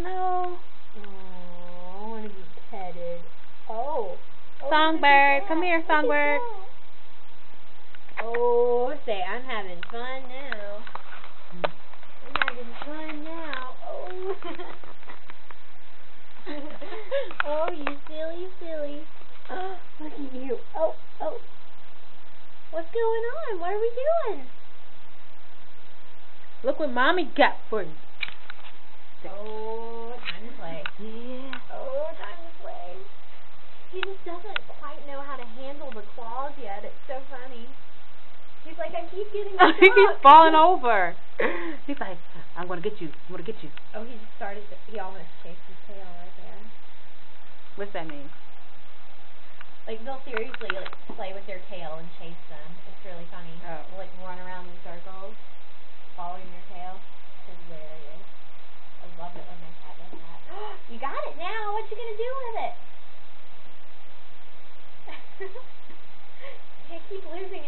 No. Oh, I want to be petted. Oh. Songbird, come here, Songbird. Oh, say, I'm having fun now. I'm having fun now. Oh. Oh, you silly. Oh, look at you. Oh. What's going on? What are we doing? Look what Mommy got for you. Oh, time to play. Yeah. Oh, time to play. He just doesn't quite know how to handle the claws yet. It's so funny. He's like, I keep getting stuck. He's falling over. He's like, I'm gonna get you. I'm gonna get you. Oh, he just started. He almost chased his tail right there. What's that mean? Like, they'll seriously like play with their tail and chase them. It's really funny. Oh. They'll, like, run around in circles, following their tail. It's hilarious. I love it when my cat does that. You got it now. What you gonna do with it? Can't keep losing